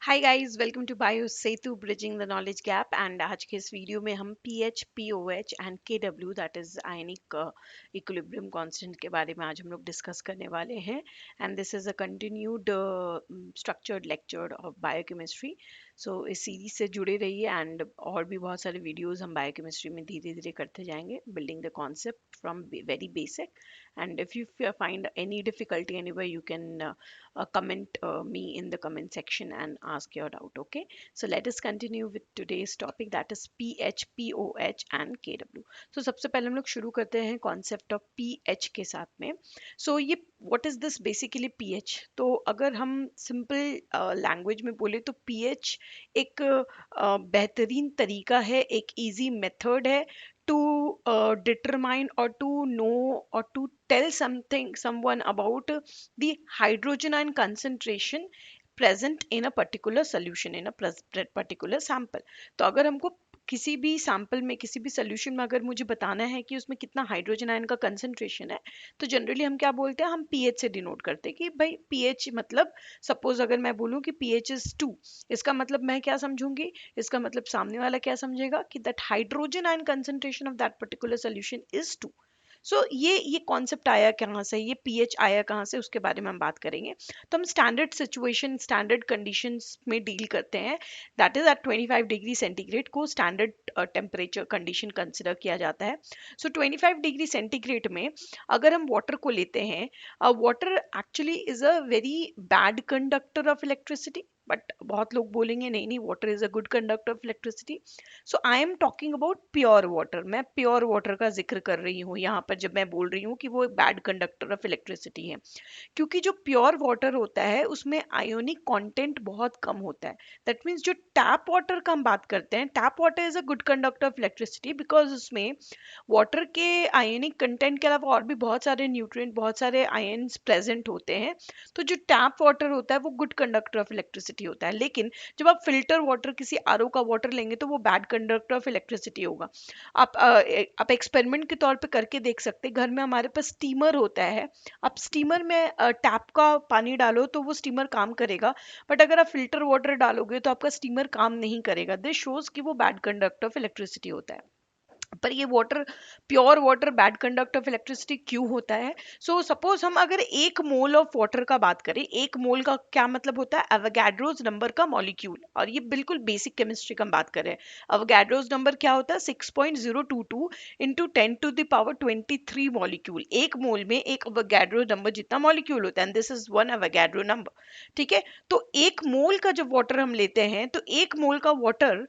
Hi guys, welcome to bio Setu bridging the knowledge gap. And आज के इस video में हम पीएच, पीओएच एंड केडब्ल्यू that is ionic equilibrium constant के बारे में आज हम लोग डिस्कस करने वाले हैं। And this is a continued structured lecture of biochemistry. So इस सीरीज से जुड़े रहिए एंड और भी बहुत सारे वीडियोस हम बायोकेमिस्ट्री में धीरे धीरे करते जाएंगे, building the concept from very basic. And if you find any difficulty anywhere, you can comment me in the comment section and ask your doubt. Okay, so let us continue with today's topic, that is pH, POH and KW. So सबसे पहले हम लोग शुरू करते हैं concept of pH के साथ में. So ये what is this basically pH? तो अगर हम सिंपल लैंग्वेज में बोले तो pH एक बेहतरीन तरीका है, एक इजी मेथड है to determine or to know or to tell someone about the hydrogen ion concentration present in a particular solution in a particular sample. तो अगर हमको किसी भी सैंपल में, किसी भी सोल्यूशन में अगर मुझे बताना है कि उसमें कितना हाइड्रोजन आयन का कंसंट्रेशन है, तो जनरली हम क्या बोलते हैं, हम पीएच से डिनोट करते हैं कि भाई पीएच मतलब, सपोज अगर मैं बोलूं कि पीएच इज 2, इसका मतलब मैं क्या समझूंगी, इसका मतलब सामने वाला क्या समझेगा कि that hydrogen ion concentration of that particular solution is 2. सो ये कॉन्सेप्ट आया कहाँ से, ये पीएच आया कहाँ से, उसके बारे में हम बात करेंगे. तो हम स्टैंडर्ड सिचुएशन, स्टैंडर्ड कंडीशंस में डील करते हैं. That is at 25 degree centigrade को स्टैंडर्ड टेम्परेचर कंडीशन कंसिडर किया जाता है. सो 25 डिग्री सेंटीग्रेड में अगर हम वाटर को लेते हैं, water actually is a very bad conductor of electricity. But बहुत लोग बोलेंगे नहीं नहीं, water is a good conductor of electricity. So I am talking about pure water. मैं प्योर वाटर का जिक्र कर रही हूँ यहाँ पर जब मैं बोल रही हूँ कि वो एक बैड कंडक्टर ऑफ इलेक्ट्रिसिटी है. क्योंकि जो प्योर वाटर होता है उसमें आयोनिक कंटेंट बहुत कम होता है. दैट मीन्स जो टैप वाटर का हम बात करते हैं, tap water is a good conductor of electricity because उसमें वाटर के आयनिक कंटेंट के अलावा और भी बहुत सारे न्यूट्रिएंट, बहुत सारे आयन्स प्रेजेंट होते हैं. तो जो टैप वाटर होता है वो गुड कंडक्टर ऑफ इलेक्ट्रिसिटी होता है. लेकिन जब आप फिल्टर वाटर, किसी आरओ का वाटर लेंगे तो वो बैड कंडक्टर ऑफ इलेक्ट्रिसिटी होगा. आप एक्सपेरिमेंट के तौर पे करके देख सकते हैं. घर में हमारे पास स्टीमर होता है, आप स्टीमर में टैप का पानी डालो तो वो स्टीमर काम करेगा. बट अगर आप फिल्टर वाटर डालोगे तो आपका स्टीमर काम नहीं करेगा. दिस शोज कि वो बैड कंडक्टर ऑफ इलेक्ट्रिसिटी होता है. पर ये water, pure water bad conduct of electricity क्यों होता है? सो सपोज हम अगर 1 मोल ऑफ वाटर का बात करें, 1 मोल का क्या मतलब होता है, एवोगाड्रोस नंबर का मॉलिक्यूल. और ये बिल्कुल बेसिक केमिस्ट्री का हम बात कर रहे हैं. एवोगाड्रोस नंबर क्या होता है, 6.022 इंटू 10⁻23 मॉलिक्यूल. 1 मोल में एक एवोगाड्रो नंबर जितना मॉलिक्यूल होता है, and this is 1 Avogadro number. ठीक है, तो 1 मोल का जब वाटर हम लेते हैं तो 1 मोल का वाटर,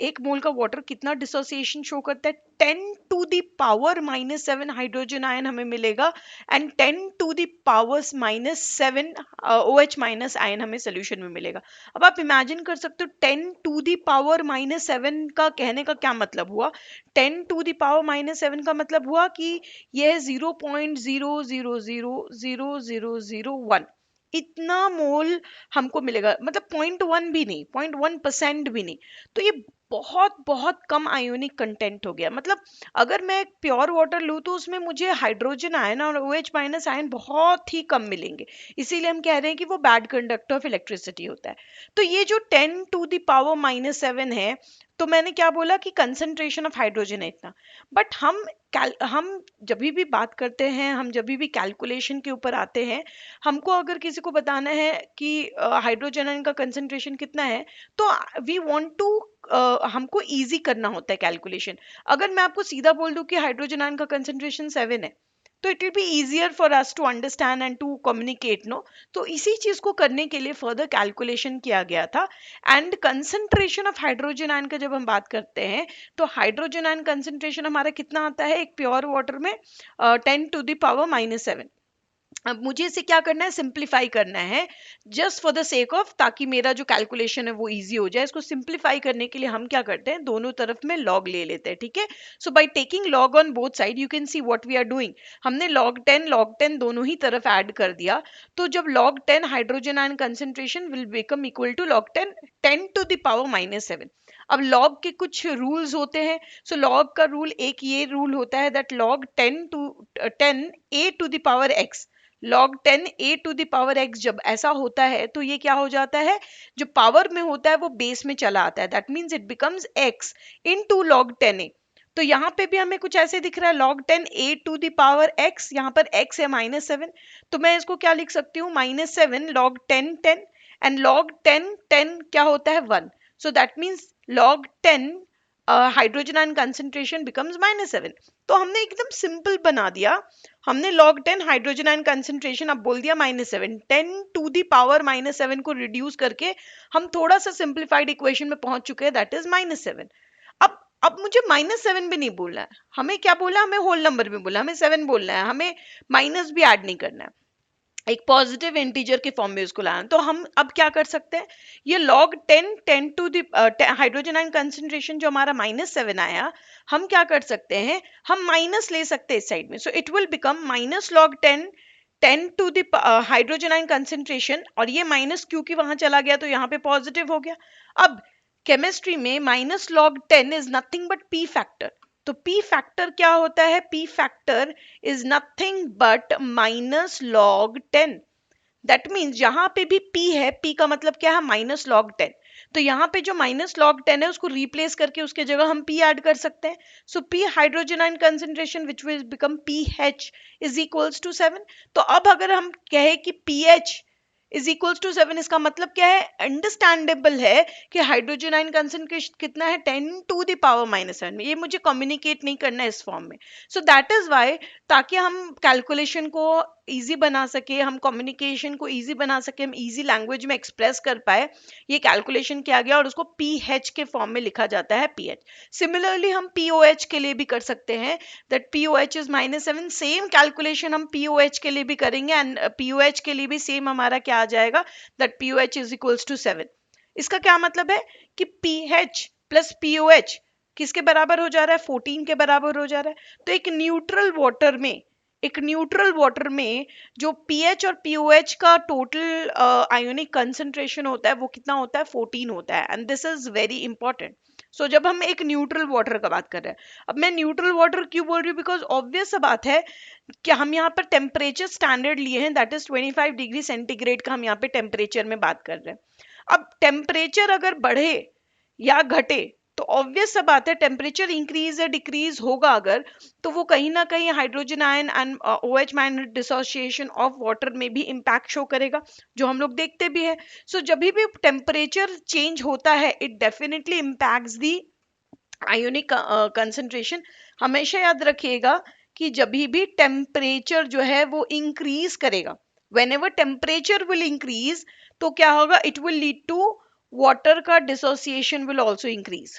1 मोल का वाटर कितना डिसोसिएशन शो करता है, 10⁻⁻7 हाइड्रोजन आयन हमें मिलेगा. एंड 10⁻⁻7 OH माइनस आयन हमें सोल्यूशन में मिलेगा. अब आप इमेजिन कर सकते हो 10⁻⁻7 का कहने का क्या मतलब हुआ. 10⁻⁻7 का मतलब हुआ कि यह 0.0000001 इतना मोल हमको मिलेगा. मतलब 0.1 भी नहीं, 0.1% भी नहीं. तो ये बहुत बहुत कम आयोनिक कंटेंट हो गया. मतलब अगर मैं प्योर वाटर लूँ तो उसमें मुझे हाइड्रोजन आयन और OH माइनस आयन बहुत ही कम मिलेंगे. इसीलिए हम कह रहे हैं कि वो बैड कंडक्टर ऑफ इलेक्ट्रिसिटी होता है. तो ये जो 10⁻⁻7 है, तो मैंने क्या बोला कि कंसंट्रेशन ऑफ हाइड्रोजन है इतना. बट हम जब भी बात करते हैं, हम जब भी कैलकुलेशन के ऊपर आते हैं, हमको अगर किसी को बताना है कि हाइड्रोजन आयन का कंसंट्रेशन कितना है, तो वी वांट टू, हमको इजी करना होता है कैलकुलेशन. अगर मैं आपको सीधा बोल दूं कि हाइड्रोजन आयन का कंसंट्रेशन 7 है, तो it will be easier for us to understand and to communicate, no. तो इसी चीज को करने के लिए फर्दर कैलकुलेशन किया गया था. And concentration of hydrogen ion का जब हम बात करते हैं, तो हाइड्रोजन आयन कंसंट्रेशन हमारा कितना आता है एक प्योर वाटर में, 10⁻⁻7. अब मुझे इसे क्या करना है, सिंप्लीफाई करना है just for the sake of, ताकि मेरा जो कैलकुलेशन है वो इजी हो जाए. इसको सिंप्लीफाई करने के लिए हम क्या करते हैं, दोनों तरफ में लॉग ले लेते हैं. ठीक है, so by taking log on both side you can see what we are doing. हमने log 10 दोनों ही तरफ ऐड कर दिया. तो जब log 10 hydrogen ion concentration will become equal to log 10 10⁻⁻7. अब लॉग के कुछ रूल्स होते हैं. सो लॉग का रूल, एक ये रूल होता है that log 10 a to the power x. log 10 a to the power x जब ऐसा होता है तो ये क्या हो जाता है, जो पावर में होता है वो बेस में चला आता है, that means it becomes x into log 10a। तो यहाँ पे भी हमें कुछ ऐसे दिख रहा है log 10 a to the power x, यहाँ पर x है -7, तो मैं इसको क्या लिख सकती हूँ, -7 log 10 10, एंड log 10 10 क्या होता है 1, so that means log 10 hydrogen ion concentration becomes -7। तो हमने एकदम सिंपल बना दिया, हमने log 10 हाइड्रोजन आयन कंसंट्रेशन अब बोल दिया -7, 10 टू दी पावर -7 को रिड्यूस करके हम थोड़ा सा सिंप्लीफाइड इक्वेशन में पहुंच चुके हैं, दैट इज -7। अब मुझे -7 भी नहीं बोलना है, हमें क्या बोला, हमें होल नंबर में बोला, हमें 7 बोलना है, हमें माइनस भी ऐड नहीं करना है, एक पॉजिटिव इंटीजर के फॉर्म में उसको लाना। तो हम अब क्या कर सकते हैं, ये log 10 10 to the hydrogen ion concentration जो हमारा -7 आया, हम क्या कर सकते हैं, हम माइनस ले सकते हैं इस साइड में, so it will become -log 10 10 to the hydrogen ion concentration, और ये माइनस क्योंकि वहां चला गया तो यहाँ पे पॉजिटिव हो गया। अब केमिस्ट्री में -log 10 is nothing but P factor, तो पी फैक्टर क्या होता है, P factor is nothing but -log 10, that means यहाँ पे भी p है, p का मतलब क्या है, -log 10, तो यहाँ पे जो -log 10 है उसको रिप्लेस करके उसके जगह हम p ऐड कर सकते हैं, so p hydrogen ion concentration which will become pH is equals to 7। तो अब अगर हम कहे कि pH इज इक्वल्स टू 7, इसका मतलब क्या है, अंडरस्टैंडेबल है कि हाइड्रोजन आयन कंसंट्रेशन कितना है, 10 टू द पावर -7, ये मुझे कम्युनिकेट नहीं करना है इस फॉर्म में, सो दैट इज वाई, ताकि हम कैलकुलेशन को इजी बना सके, हम कम्युनिकेशन को इजी बना सके, हम इजी लैंग्वेज में एक्सप्रेस कर पाए, ये कैलकुलेशन किया गया और उसको पीएच के फॉर्म में लिखा जाता है, पीएच। सिमिलरली हम पीओएच के लिए भी कर सकते हैं, that pOH is -7, same calculation हम पीओएच के लिए भी करेंगे, एंड पीओएच के लिए भी सेम हमारा क्या आ जाएगा, that pOH is equals to 7। इसका क्या मतलब है कि पीएच प्लस पीओएच किसके बराबर हो जा रहा है, 14 के बराबर हो जा रहा है। तो एक न्यूट्रल वाटर में, एक न्यूट्रल वाटर में जो पीएच और पीओएच का टोटल आयोनिक कंसंट्रेशन होता है वो कितना होता है, 14 होता है, and this is very important. So जब हम एक न्यूट्रल वाटर का बात कर रहे हैं, अब मैं न्यूट्रल वाटर क्यों बोल रही हूँ, बिकॉज ऑब्वियस सा बात है कि हम यहाँ पर टेम्परेचर स्टैंडर्ड लिए हैं, दैट इज 25 डिग्री सेंटीग्रेड का हम यहाँ पे टेम्परेचर में बात कर रहे हैं। अब टेम्परेचर अगर बढ़े या घटे तो ऑब्वियस सा बात है, टेम्परेचर इंक्रीज या डिक्रीज होगा अगर, तो वो कहीं ना कहीं hydrogen ion and OH minus dissociation of water में भी इम्पैक्ट शो करेगा, जो हम लोग देखते भी है। सो जब भी टेम्परेचर चेंज होता है it definitely impacts the ionic concentration. हमेशा याद रखिएगा कि जब भी टेम्परेचर जो है वो इंक्रीज करेगा, whenever temperature will increase, तो क्या होगा, it will lead to water का dissociation will also increase,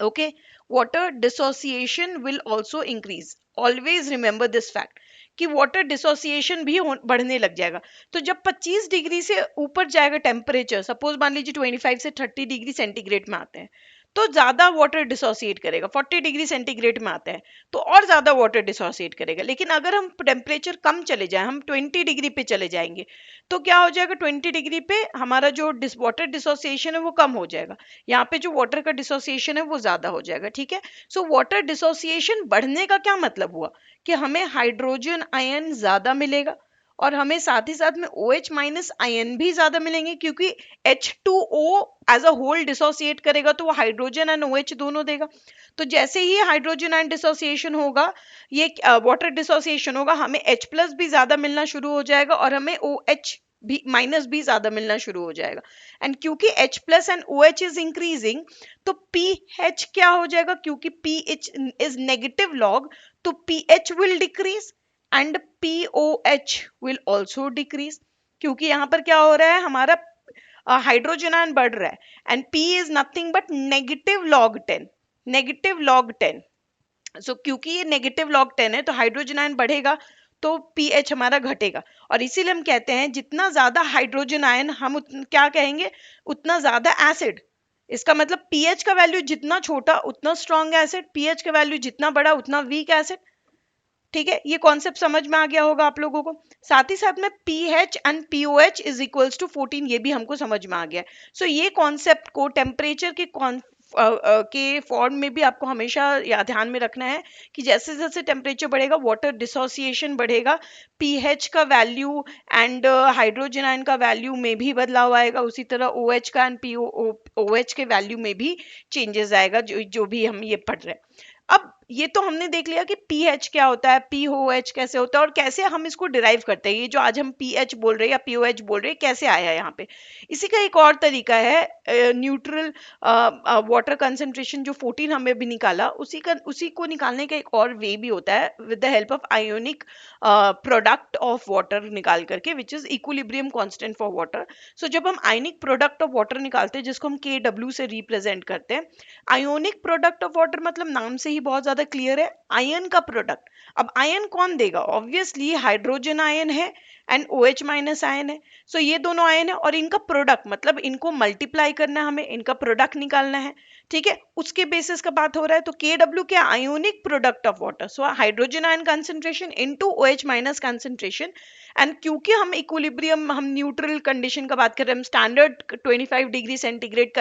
okay, water dissociation will also increase, always remember this fact कि वाटर डिसोसिएशन भी बढ़ने लग जाएगा। तो जब 25 डिग्री से ऊपर जाएगा टेम्परेचर, सपोज मान लीजिए 25 से 30 डिग्री सेंटीग्रेड में आते हैं, तो ज्यादा वाटर डिसोसिएट करेगा, 40 डिग्री सेंटीग्रेड में आता है तो और ज्यादा वाटर डिसोसिएट करेगा। लेकिन अगर हम टेम्परेचर कम चले जाए, हम 20 डिग्री पे चले जाएंगे, तो क्या हो जाएगा, 20 डिग्री पे हमारा जो वाटर डिसोसिएशन है वो कम हो जाएगा, यहाँ पे जो वाटर का डिसोसिएशन है वो ज्यादा हो जाएगा, ठीक है। सो वाटर डिसोसिएशन बढ़ने का क्या मतलब हुआ कि हमें हाइड्रोजन आयन ज्यादा मिलेगा और हमें साथ ही साथ में OH माइनस आयन भी ज्यादा मिलेंगे, क्योंकि H2O as a whole dissociate करेगा तो वो हाइड्रोजन एंड OH दोनों देगा। तो जैसे ही हाइड्रोजन आयन डिसोसिएशन होगा, ये वाटर डिसोसिएशन होगा, हमें H प्लस भी ज्यादा मिलना शुरू हो जाएगा और हमें OH भी माइनस भी ज्यादा मिलना शुरू हो जाएगा। एंड क्योंकि H plus and OH is increasing, तो pH क्या हो जाएगा, क्योंकि pH इज नेगेटिव लॉग, तो pH will decrease and POH will also decrease, क्योंकि यहाँ पर क्या हो रहा है, हमारा हाइड्रोजन आयन बढ़ रहा है and P is nothing but negative log 10, negative log 10। सो क्योंकि ये नेगेटिव log 10 है तो हाइड्रोजन आयन बढ़ेगा तो pH हमारा घटेगा, और इसीलिए हम कहते हैं जितना ज्यादा हाइड्रोजन आयन हम क्या कहेंगे, उतना ज्यादा एसिड। इसका मतलब pH का वैल्यू जितना छोटा उतना स्ट्रॉन्ग एसिड, pH का वैल्यू जितना बड़ा उतना वीक एसिड, ठीक है। ये कॉन्सेप्ट समझ में आ गया होगा आप लोगों को। साथ ही साथ में pH and POH is equals to 14, ये भी हमको समझ में आ गया। सो ये कॉन्सेप्ट को टेम्परेचर के के फॉर्म में भी आपको हमेशा या ध्यान में रखना है कि जैसे जैसे टेम्परेचर बढ़ेगा वाटर डिसोसिएशन बढ़ेगा, पीएच का वैल्यू एंड हाइड्रोजन आयन का वैल्यू में भी बदलाव आएगा, उसी तरह ओएच का एंड ओएच के वैल्यू में भी चेंजेस आएगा, जो जो भी हम ये पढ़ रहे हैं। अब ये तो हमने देख लिया कि पीएच क्या होता है, पीओएच कैसे होता है और कैसे हम इसको डिराइव करते हैं। ये जो आज हम पीएच बोल रहे हैं या पीओएच बोल रहे हैं कैसे आया यहाँ पे। इसी का एक और तरीका है न्यूट्रल वाटर कंसंट्रेशन जो 14 हमें भी निकाला, उसी को निकालने का एक और वे भी होता है with the help of ionic product of water निकाल करके, which is equilibrium constant for water. So जब हम आयनिक प्रोडक्ट ऑफ वाटर निकालते हैं जिसको हम के डब्ल्यू से रिप्रेजेंट करते हैं, आयोनिक प्रोडक्ट ऑफ वाटर मतलब नाम से ही बहुत ज्यादा क्लियर है, आयन का प्रोडक्ट। अब आयन कौन देगा, ऑब्वियसली हाइड्रोजन आयन है एंड OH माइनस आयन है। सो ये दोनों आयन है और इनका प्रोडक्ट मतलब इनको मल्टीप्लाई करना है, हमें इनका प्रोडक्ट निकालना है, ठीक है, उसके बेसिस का बात हो रहा है। तो के डब्ल्यू क्या, ionic product of water, so hydrogen ion concentration into OH minus concentration. And क्योंकि हम इक्विलिब्रियम, हम न्यूट्रल कंडीशन का बात कर रहे हैं, हम standard 25 degree centigrade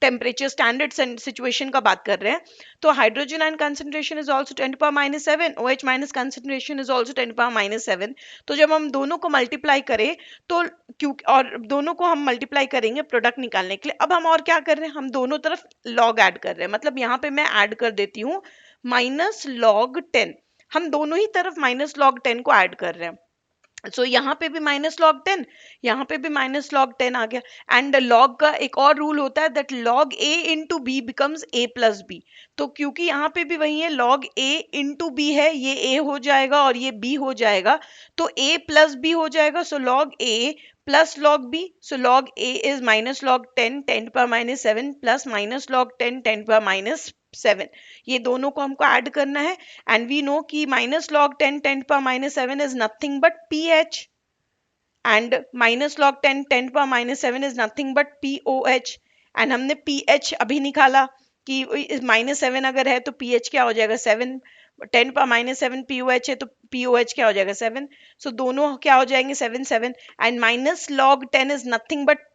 temperature standard situation का बात कर रहे हैं, तो hydrogen ion concentration is also 10⁻⁷, OH minus concentration is also 10⁻⁷। तो जब हम दोनों को मल्टीप्लाई करें तो क्यों, और दोनों को हम मल्टीप्लाई करेंगे प्रोडक्ट निकालने के लिए। अब हम और क्या कर रहे हैं, हम दोनों तरफ लॉग ऐड कर रहे हैं, मतलब यहाँ पे मैं ऐड कर देती हूँ -log 10, हम दोनों ही तरफ -log 10 को ऐड कर रहे हैं। सो यहाँ पे भी -log 10, यहाँ पे भी -log 10 आ गया। एंड लॉग का एक और रूल होता है that log a into b becomes a plus b. तो क्योंकि यहाँ पे भी वही है, log a इंटू बी है, ये a हो जाएगा और ये b हो जाएगा, तो a प्लस b हो जाएगा। सो log a plus log b, so log a is -log 10 10⁻⁷ plus -log 10 10⁻⁷। ये दोनों को हमको ऐड करना है एंड वी नो कि -log 10 10⁻⁷ is nothing but pH and -log 10 10⁻⁷ is nothing but POH। And हमने pH अभी निकाला कि -7 अगर है तो pH क्या हो जाएगा 7, 10⁻⁷ POH है तो POH क्या हो जाएगा 7। सो दोनों क्या हो जाएंगे 7 7। And -log 10 is nothing but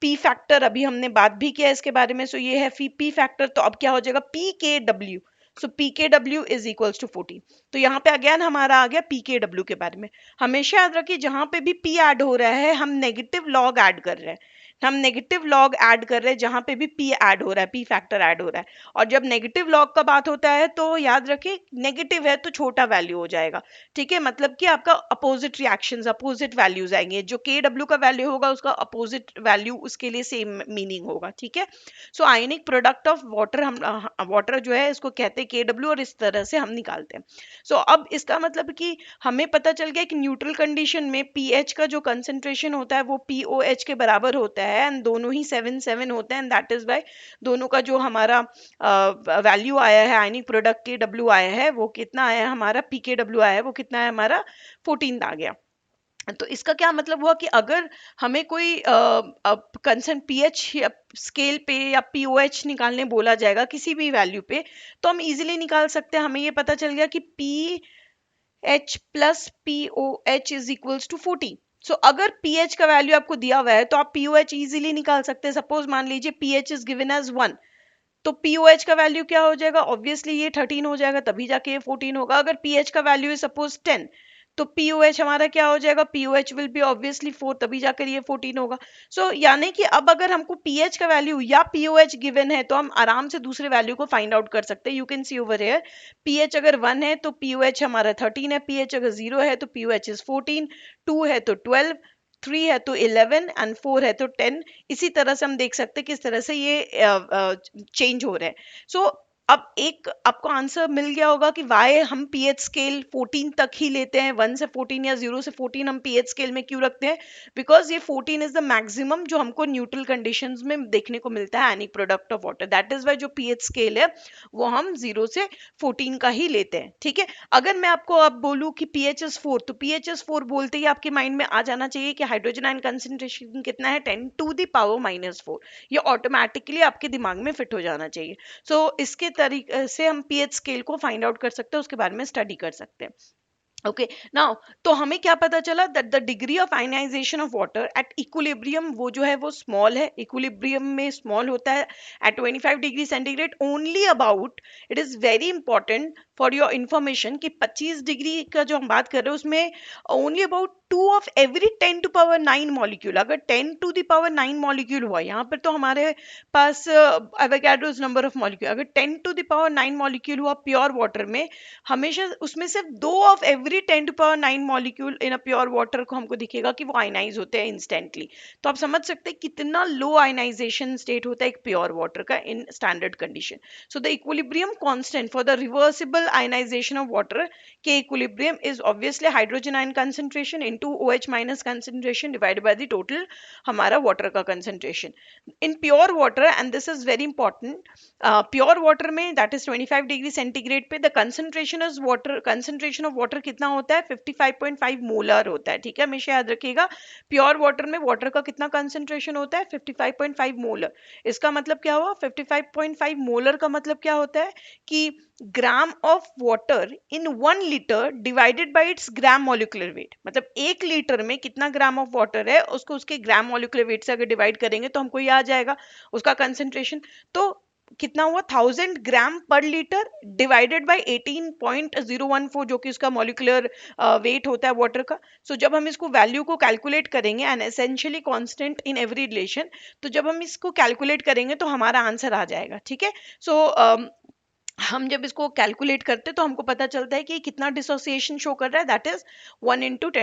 P factor, अभी हमने बात भी किया इसके बारे में। सो ये है P फैक्टर, तो अब क्या हो जाएगा PKW। So PKW is equals to 14। तो यहाँ पे अगेन हमारा आ गया PKW के बारे में। हमेशा याद रखिए जहां पे भी P ऐड हो रहा है हम नेगेटिव लॉग ऐड कर रहे हैं, हम नेगेटिव लॉग ऐड कर रहे हैं जहां पे भी P ऐड हो रहा है, P फैक्टर ऐड हो रहा है। और जब नेगेटिव लॉग का बात होता है तो याद रखिए नेगेटिव है तो छोटा वैल्यू हो जाएगा, ठीक है, मतलब कि आपका अपोजिट रिएक्शंस, अपोजिट वैल्यूज आएंगे, जो KW का वैल्यू होगा उसका अपोजिट वैल्यू उसके लिए सेम मीनिंग होगा, ठीक है। सो आयनिक प्रोडक्ट ऑफ वाटर, हम वाटर जो है इसको कहते हैं KW और इस तरह से हम निकालते हैं। सो अब इसका मतलब कि हमें पता चल गया कि न्यूट्रल कंडीशन में पीएच का जो कंसंट्रेशन होता है वो पीओएच के बराबर होता है एंड दोनों ही 7 7 होते हैं, एंड दैट इज बाय दोनों का जो हमारा वैल्यू आया है आयनिक प्रोडक्ट के डब्ल्यू आया है वो कितना आया है, हमारा पीके डब्ल्यू आया है वो कितना है, हमारा 14 आ गया। तो इसका क्या मतलब हुआ कि अगर हमें कोई कंसर्न पीएच स्केल पे या पीओएच निकालने बोला जाएगा किसी भी वैल्यू पे, तो हम इजीली निकाल सकते हैं। हमें ये पता चल गया कि P H plus P O H is equals to 40। So अगर pH का वैल्यू आपको दिया हुआ है तो आप POH इजीली निकाल सकते हैं। सपोज मान लीजिए pH इज गिवन एज 1, तो POH का वैल्यू क्या हो जाएगा, ऑब्वियसली ये 13 हो जाएगा, तभी जाके ये 14 होगा। अगर pH का वैल्यू है सपोज 10, तो POH हमारा क्या हो जाएगा, POH विल बी ऑब्वियसली 4, तभी जाकर ये 14 होगा। सो यानी कि अब अगर हमको pH का वैल्यू या POH गिवन है तो हम आराम से दूसरे वैल्यू को फाइंड आउट कर सकते हैं। You can C over here, pH अगर 1 है तो POH हमारा 13 है, pH अगर 0 है तो POH इज 14, 2 है तो 12, 3 है तो 11 एंड 4 है तो 10। इसी तरह से हम देख सकते हैं किस तरह से ये चेंज हो रहे हैं। सो अब एक आपको आंसर मिल गया होगा कि वाई हम पीएच स्केल 14 तक ही लेते हैं, 1 से 14 या 0 से 14 हम पीएच स्केल में क्यों रखते हैं, बिकॉज ये 14 इज द मैक्सिमम जो हमको न्यूट्रल कंडीशंस में देखने को मिलता है ionic product of water. That is why जो पीएच स्केल है वो हम 0 से 14 का ही लेते हैं, ठीक है। अगर मैं आपको अब बोलूं कि पीएच इज 4, तो पीएच इज 4 बोलते ही आपके माइंड में आ जाना चाहिए कि हाइड्रोजन आयन कंसेंट्रेशन कितना है, 10⁻⁻⁴। ये ऑटोमेटिकली आपके दिमाग में फिट हो जाना चाहिए। सो इसके तरीके से हम पीएच स्केल को फाइंड आउट कर सकते हैं, उसके बारे में स्टडी कर सकते हैं। ओके नाउ, तो हमें क्या पता चला that the degree of ionization of water at equilibrium, वो जो है वो स्मॉल है, इक्विलिब्रियम में स्मॉल होता है at 25 degree centigrade only about, it is very important for your information कि 25 डिग्री का जो हम बात कर रहे हैं उसमें only about 2 of every 10 to power 9 molecule, अगर 10 टू द पावर 9 मॉलिक्यूल हुआ यहाँ पर, तो हमारे पास एवोगाड्रोस नंबर ऑफ मॉलिक्यूल, अगर 10 टू द पावर 9 मॉलिक्यूल हुआ प्योर वाटर में, हमेशा उसमें सिर्फ 2 of every 10 to power 9 molecule in a pure water को हमको दिखेगा कि वो आयनाइज होते हैं इंस्टेंटली। तो आप समझ सकते हैं कितना लो आयनाइजेशन स्टेट होता है एक प्योर वाटर का in standard condition. So the equilibrium constant for the reversible ionization of water के equilibrium is obviously hydrogen ion concentration into OH minus concentration divided by the total हमारा water का concentration in pure water. And this is very important, pure water में that is 25 degree centigrade पे the concentration of water कितना होता है, 55.5 molar होता है। ठीक है, हमेशा याद रखिएगा प्योर वाटर में वाटर का कितना कंसंट्रेशन होता है, 55.5 मोलर। इसका मतलब क्या हुआ, 55.5 मोलर का मतलब क्या होता है कि gram of water in 1 litre divided by it's gram molecular weight, मतलब 1 लीटर में कितना ग्राम ऑफ वाटर है उसको उसके ग्राम मॉलिक्यूलर वेट से अगर डिवाइड करेंगे तो हमको ये आ जाएगा उसका कंसंट्रेशन। तो कितना हुआ, 1000 ग्राम पर लीटर डिवाइडेड बाय 18.014 जो कि उसका मॉलिक्यूलर वेट होता है वाटर का। सो जब हम इसको वैल्यू को कैलकुलेट करेंगे and essentially constant in every relation, तो जब हम इसको कैलकुलेट करेंगे तो हमारा आंसर आ जाएगा। ठीक है, सो हम जब इसको कैलकुलेट करते तो हमको पता चलता है कि कितना डिसोसिएशन शो कर रहा है, दैट इज 1 ×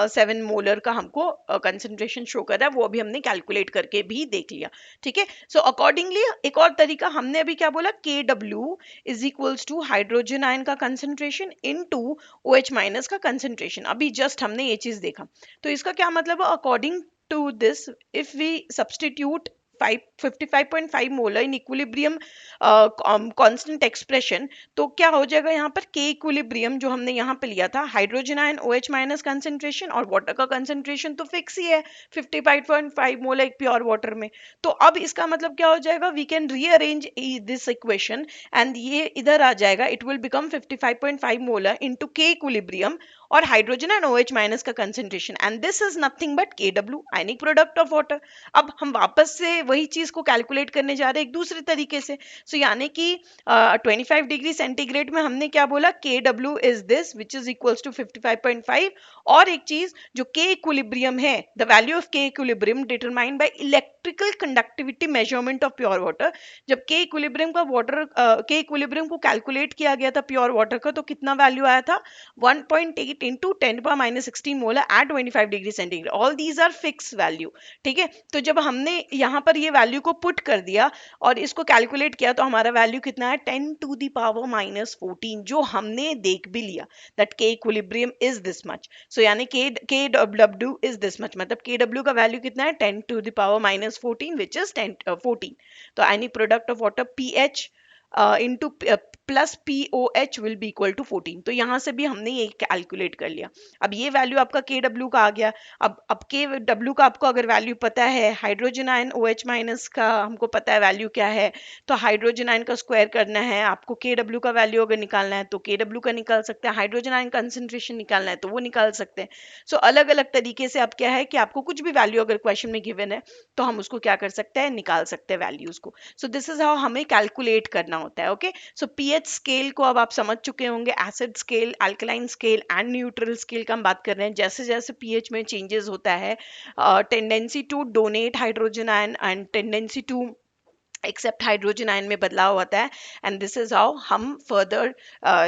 10⁻⁷ मोलर का हमको कंसंट्रेशन शो कर रहा है। वो अभी हमने कैलकुलेट करके भी देख लिया। ठीक है, सो अकॉर्डिंगली एक और तरीका हमने अभी क्या बोला, KW is equals to hydrogen ion का कंसंट्रेशन इनटू OH माइनस का कंसंट्रेशन। अभी जस्ट हमने ये चीज देखा, तो इसका क्या मतलब है, according to this if we substitute 55.5 molar in equilibrium constant expression, तो क्या हो जाएगा यहाँ पर के इक्विलिब्रियम जो हमने यहाँ पे लिया था, hydrogen ion OH minus concentration और वाटर का कंसंट्रेशन तो फिक्स ही है 55.5 मोलर एक प्योर वाटर में। तो अब इसका मतलब क्या हो जाएगा, we can rearrange this equation and ये इधर आ जाएगा, it will become 55.5 molar into K equilibrium और हाइड्रोजन एंड OH माइनस का concentration, and this is nothing but KW ionic product of water. अब हम वापस से वही चीज को कैलकुलेट करने जा रहे हैं एक दूसरे तरीके से। सो यानी कि 25 डिग्री सेंटीग्रेड में हमने क्या बोला, KW is this which is equals to 55.5। और एक चीज जो के इक्विलिब्रियम है, the value of K equilibrium determined by electrical conductivity measurement of pure water. जब के इक्विलिब्रियम का वाटर के इक्विलिब्रियम को कैलकुलेट किया गया था प्योर वाटर का, तो कितना वैल्यू आया था, 1.8 into 10⁻⁻16 molar at 25 degree centigrade. All these are fix value. ठीक है, तो जब हमने यहाँ पर ये वैल्यू को पुट कर दिया और इसको कैलकुलेट किया तो हमारा वैल्यू कितना है, 10⁻⁻14, जो हमने देख भी लिया दैट के इक्विलिब्रियम इज दिस मच। सो यानी के डब्ल्यू इज दिस मच, मतलब के डब्ल्यू का वैल्यू कितना है, 10⁻⁻14 विच इज 14। तो any product of water PH into plus POH will be equal to 14। तो यहाँ से भी हमने ये कैलकुलेट कर लिया। अब ये वैल्यू आपका KW का आ गया। अब KW का आपको अगर वैल्यू पता है, हाइड्रोजन आयन OH माइनस का हमको पता है वैल्यू क्या है, तो हाइड्रोजन आयन का स्क्वायर करना है आपको, KW का वैल्यू अगर निकालना है तो KW का निकाल सकते हैं, हाइड्रोजन आयन कंसंट्रेशन निकालना है तो वो निकाल सकते हैं। सो अलग अलग तरीके से आप क्या है कि आपको कुछ भी वैल्यू अगर क्वेश्चन में गिवन है तो हम उसको क्या कर सकते हैं, निकाल सकते हैं वैल्यूज को। सो दिस इज हाउ हमें कैलकुलेट करना होता है। ओके, सो पीएच स्केल को अब आप समझ चुके होंगे, acid scale, alkaline scale and neutral scale का हम बात कर रहे हैं। जैसे जैसे पीएच में चेंजेस होता है, tendency to donate hydrogen ion and tendency to accept hydrogen ion में बदलाव होता है। एंड दिस इज हाउ हम फर्दर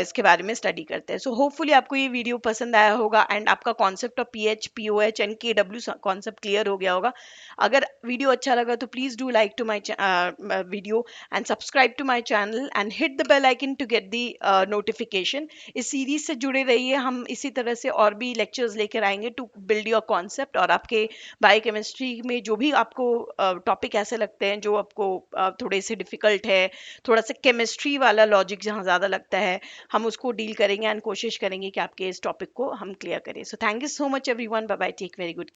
इसके बारे में स्टडी करते हैं। सो होपफुली आपको ये वीडियो पसंद आया होगा एंड आपका concept of pH, pOH and केडब्ल्यू कॉन्सेप्ट क्लियर हो गया होगा। अगर वीडियो अच्छा लगा तो please do like to my video and subscribe to my channel and hit the bell icon to get the notification. इस सीरीज से जुड़े रहिए, हम इसी तरह से और भी लेक्चर्स लेकर आएंगे टू बिल्ड योर कॉन्सेप्ट। और आपके बायोकेमिस्ट्री में जो भी आपको टॉपिक ऐसे लगते हैं जो आपको थोड़े से डिफिकल्ट है, थोड़ा सा केमिस्ट्री वाला लॉजिक जहाँ ज़्यादा लगता है, हम उसको डील करेंगे एंड कोशिश करेंगे कि आपके इस टॉपिक को हम क्लियर करें। So thank you so much everyone, bye bye, take very good.